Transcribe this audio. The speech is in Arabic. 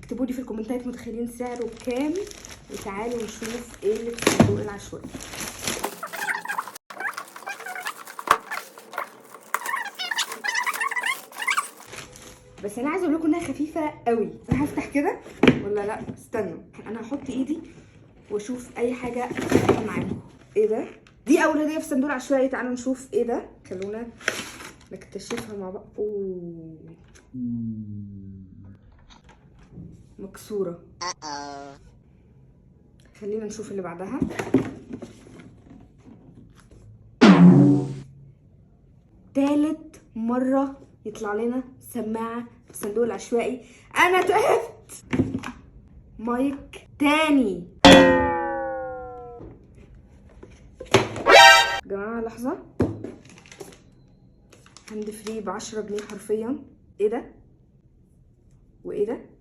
اكتبوا لي في الكومنتات متخيلين سعره بكام، وتعالوا نشوف ايه اللي في الصندوق العشوائي. بس انا عايزه اقول لكم انها خفيفه قوي. انا هفتح كده ولا لا؟ استنوا، انا هحط ايدي واشوف اي حاجه معاكم. ايه ده؟ دي اول هديه في الصندوق العشوائي. تعالوا نشوف ايه ده، خلونا نكتشفها مع بعض. اوه، مكسوره. خلينا نشوف اللي بعدها. تالت مره يطلع لنا سماعه في الصندوق العشوائي. انا تعبت. مايك تاني. يا جماعه لحظه، هاند فري ب10 جنيه حرفيا. ايه ده وايه ده؟